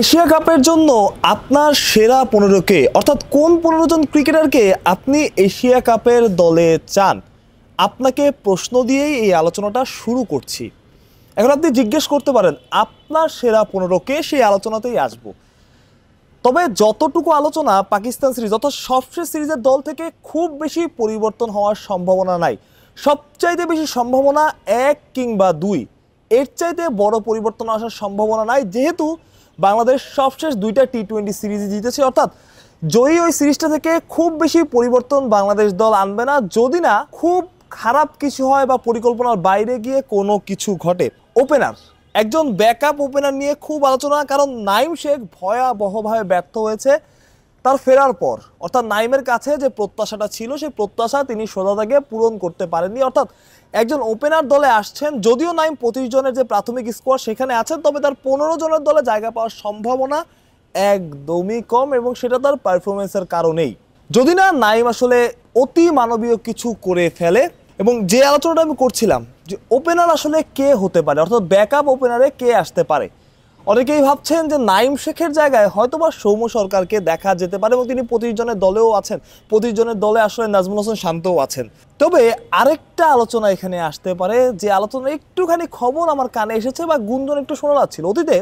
Asia কাপের জন্য আপনার সেরা ১৫কে অর্থাৎ কোন ১৫ জন ক্রিকেটারকে আপনি এশিয়া কাপের দলে চান? আপনাকে প্রশ্ন দিয়েই এই আলোচনাটা শুরু করছি। এখন আপনি জিজ্ঞেস করতে পারেন আপনার সেরা ১৫কে, সেই আলোচনাতেই আসবো। তবে যতটুকু আলোচনা পাকিস্তান সিরিজ অর্থাৎ সবশেষ সিরিজের দল থেকে খুব বেশি পরিবর্তন হওয়ার সম্ভাবনা নাই। সবচাইতে বেশি সম্ভাবনা ১ কিংবা ২, এর চাইতে বড় পরিবর্তন আসার সম্ভাবনা নাই, যেহেতু বাংলাদেশ সবশেষ ২টা টি-20 সিরিজ জিতেছে। অর্থাৎ জয়ী ওই সিরিজটা থেকে খুব বেশি পরিবর্তন বাংলাদেশ দল আনবে না, যদি না খুব খারাপ কিছু হয় বা পরিকল্পনার বাইরে গিয়ে কোনো কিছু ঘটে। ওপেনার, একজন ব্যাকআপ ওপেনার নিয়ে খুব আলোচনা, কারণ নাইম শেখ ভয়াবহভাবে ব্যর্থ হয়েছে তার ফেরার পর। অর্থাৎ নাইমের কাছে যে প্রত্যাশাটা ছিল, সেই প্রত্যাশা তিনি সোজা থেকে পূরণ করতে পারেননি। অর্থাৎ একজন ওপেনার দলে আসছেন, যদিও নাইম ২৫ জনের যে প্রাথমিক স্কোয়াড সেখানে আছেন, তবে তার ১৫ জনের দলে জায়গা পাওয়ার সম্ভাবনা একদমই কম, এবং সেটা তার পারফরমেন্সের কারণেই। যদি না নাইম আসলে অতি মানবীয় কিছু করে ফেলে। এবং যে আলোচনাটা আমি করছিলাম যে ওপেনার আসলে কে হতে পারে, অর্থাৎ ব্যাকআপ ওপেনারে কে আসতে পারে, অনেকেই ভাবছেন যে নাইম শেখের জায়গায় হয়তোবা সৌম্য সরকারকে দেখা যেতে পারে, এবং তিনি ২৫ জনের দলেও আছেন। ২৫ জনের দলে আসলে নাজমুল হোসেন শান্তও আছেন। তবে আরেকটা আলোচনা এখানে আসতে পারে, যে আলোচনা একটুখানি খবর আমার কানে এসেছে বা গুঞ্জন একটু শোনা যাচ্ছিল। অতীতে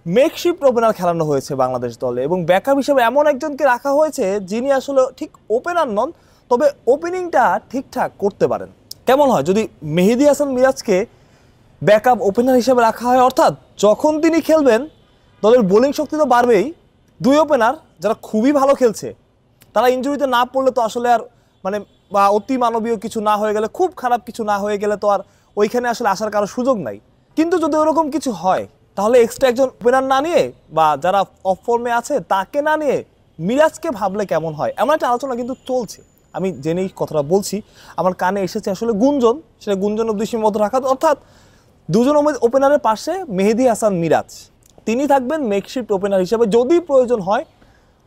মেকশিফট ওপেনার খেলানো হয়েছে বাংলাদেশ দলে, এবং ব্যাকআপ হিসেবে এমন একজনকে রাখা হয়েছে যিনি আসলে ঠিক ওপেনার নন, তবে ওপেনিংটা ঠিকঠাক করতে পারেন। কেমন হয় যদি মেহেদী হাসান মিরাজকে ব্যাকআপ ওপেনার হিসেবে রাখা হয়? অর্থাৎ যখন তিনি খেলবেন দলের বোলিং শক্তি তো বাড়বেই, দুই ওপেনার যারা খুবই ভালো খেলছে তারা ইনজুরিতে না পড়লে তো আসলে আর বা অতি মানবীয় কিছু না হয়ে গেলে, খুব খারাপ কিছু না হয়ে গেলে তো আর ওইখানে আসলে আসার কারো সুযোগ নাই। কিন্তু যদি ওরকম কিছু হয়, তাহলে এক্সট্রা একজন ওপেনার না নিয়ে বা যারা অফ ফর্মে আছে তাকে না নিয়ে মিরাজকে ভাবলে কেমন হয়, এমন একটা আলোচনা কিন্তু চলছে। আমি জেনেই কথাটা বলছি, আমার কানে এসেছে আসলে গুঞ্জন, সেটা গুঞ্জন অব্দি সীমাবদ্ধ রাখা। অর্থাৎ দুজন ওপেনারের পাশে মেহেদী হাসান মিরাজ, তিনি থাকবেন মেকশিফট ওপেনার হিসেবে। যদি প্রয়োজন হয়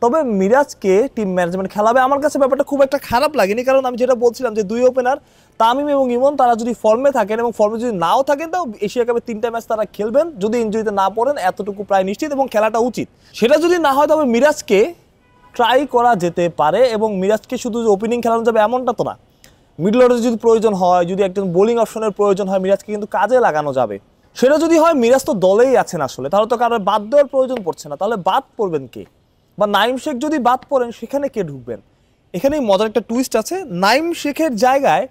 তবে মিরাজকে টিম ম্যানেজমেন্ট খেলাবে। আমার কাছে ব্যাপারটা খুব একটা খারাপ লাগেনি, কারণ আমি যেটা বলছিলাম যে দুই ওপেনার তামিম এবং ইমন তারা যদি ফর্মে থাকেন, এবং ফর্মে যদি নাও থাকেন, তাও এশিয়া কাপের ৩টা ম্যাচ তারা খেলবেন, যদি ইনজুরিতে না পড়েন এতটুকু প্রায় নিশ্চিত, এবং খেলাটা উচিত। সেটা যদি না হয় তবে মিরাজকে ট্রাই করা যেতে পারে, এবং মিরাজকে শুধু ওপেনিং খেলানো যাবে এমনটা তো না। মিডল অর্ডারে যদি প্রয়োজন হয়, যদি একজন বোলিং অপশনের প্রয়োজন হয়, মিরাজকে কিন্তু কাজে লাগানো যাবে। সেটা যদি হয়, মিরাজ তো দলেই আছেন আসলে, তাহলে তো কারোর বাদ দেওয়ার প্রয়োজন পড়ছে না। তাহলে বাদ পড়বেন কে? বা নাইম শেখ যদি বাদ পড়েন, সেখানে কে ঢুকবেন? এখানেই মজার একটা টুইস্ট আছে। নাইম শেখের জায়গায়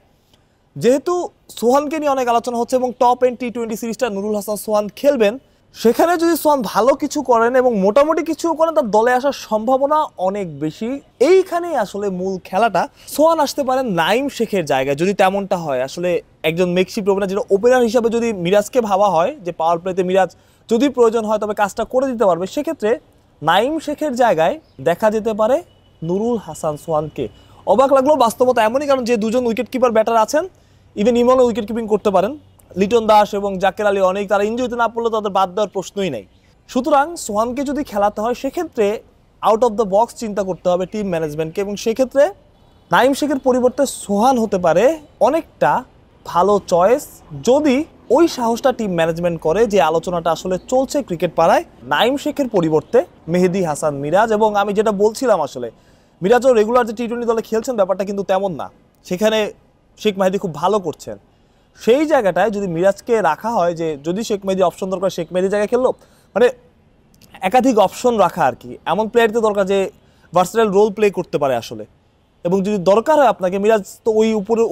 যেহেতু সোহানকে নিয়ে অনেক আলোচনা হচ্ছে, এবং টপ এন্ড টি-20 সিরিজটা নুরুল হাসান সোহান খেলবেন, সেখানে যদি সোহান ভালো কিছু করেন এবং মোটামুটি কিছু করেন, তার দলে আসার সম্ভাবনা অনেক বেশি। এইখানেই আসলে মূল খেলাটা। সোহান আসতে পারেন নাইম শেখের জায়গায় যদি তেমনটা হয়। আসলে একজন মেকশিফট ওপেনার, যেটা ওপেনার হিসাবে যদি মিরাজকে ভাবা হয় যে পাওয়ার প্লেতে মিরাজ যদি প্রয়োজন হয় তবে কাজটা করে দিতে পারবে, সেক্ষেত্রে নাইম শেখের জায়গায় দেখা যেতে পারে নুরুল হাসান সোহানকে। অবাক লাগলো, বাস্তবতা এমনই, কারণ যে দুজন উইকেট কিপার ব্যাটার আছেন, ইভেন ইমনও উইকেট কিপিং করতে পারেন, লিটন দাস এবং জাকের আলী অনেক, তারা ইনজুরিতে না পড়লে তাদের বাদ দেওয়ার প্রশ্নই নেই। সুতরাং সোহানকে যদি খেলাতে হয়, সেক্ষেত্রে আউট অফ দ্য বক্স চিন্তা করতে হবে টিম ম্যানেজমেন্টকে, এবং সেক্ষেত্রে নাইম শেখের পরিবর্তে সোহান হতে পারে অনেকটা ভালো চয়েস, যদি ওই সাহসটা টিম ম্যানেজমেন্ট করে। যে আলোচনাটা আসলে চলছে ক্রিকেট পাড়ায়, নাইম শেখের পরিবর্তে মেহেদী হাসান মিরাজ। এবং আমি যেটা বলছিলাম, আসলে মিরাজও রেগুলার যে টি-20 দলে খেলছেন ব্যাপারটা কিন্তু তেমন না, সেখানে শেখ মেহেদী খুব ভালো করছেন। সেই জায়গাটায় যদি মিরাজকে রাখা হয়, যে যদি শেখ মেহেদী অপশন দরকার, শেখ মেহেদী জায়গায় খেললো, একাধিক অপশন রাখা আর কি। এমন প্লেয়ারদের দরকার যে ভার্সেটাইল রোল প্লে করতে পারে আসলে। এবং যদি দরকার হয় আপনাকে, মিরাজ তো ওই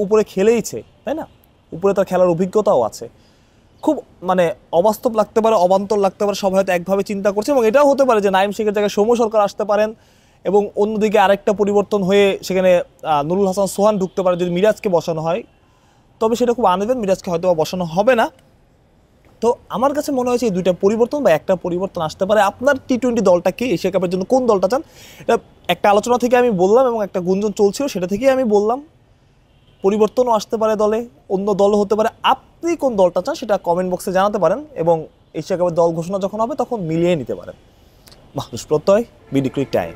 উপরে খেলেইছে, তাই না? উপরে তার খেলার অভিজ্ঞতাও আছে। খুব অবাস্তব লাগতে পারে, অবান্তর লাগতে পারে, সবাই হয়তো একভাবে চিন্তা করছে, এবং এটাও হতে পারে যে নাইম শেখের জায়গায় সৌম্য সরকার আসতে পারেন, এবং অন্যদিকে আরেকটা পরিবর্তন হয়ে সেখানে নুরুল হাসান সোহান ঢুকতে পারে যদি মিরাজকে বসানো হয়। তবে সেটা খুব আনইভেন, মিরাজকে হয়তো বসানো হবে না। তো আমার কাছে মনে হয়েছে এই দুইটা পরিবর্তন বা একটা পরিবর্তন আসতে পারে। আপনার টি-20 দলটা কি, এশিয়া কাপের জন্য কোন দলটা চান? এটা একটা আলোচনা থেকে আমি বললাম, এবং একটা গুঞ্জন চলছিল সেটা থেকেই আমি বললাম। পরিবর্তনও আসতে পারে দলে, অন্য দলও হতে পারে। আপনি কোন দলটা চান সেটা কমেন্ট বক্সে জানাতে পারেন, এবং এশিয়া কাপের দল ঘোষণা যখন হবে তখন মিলিয়ে নিতে পারেন। মাহফুজ প্রত্যয়, বিডি ক্রিক টাইম।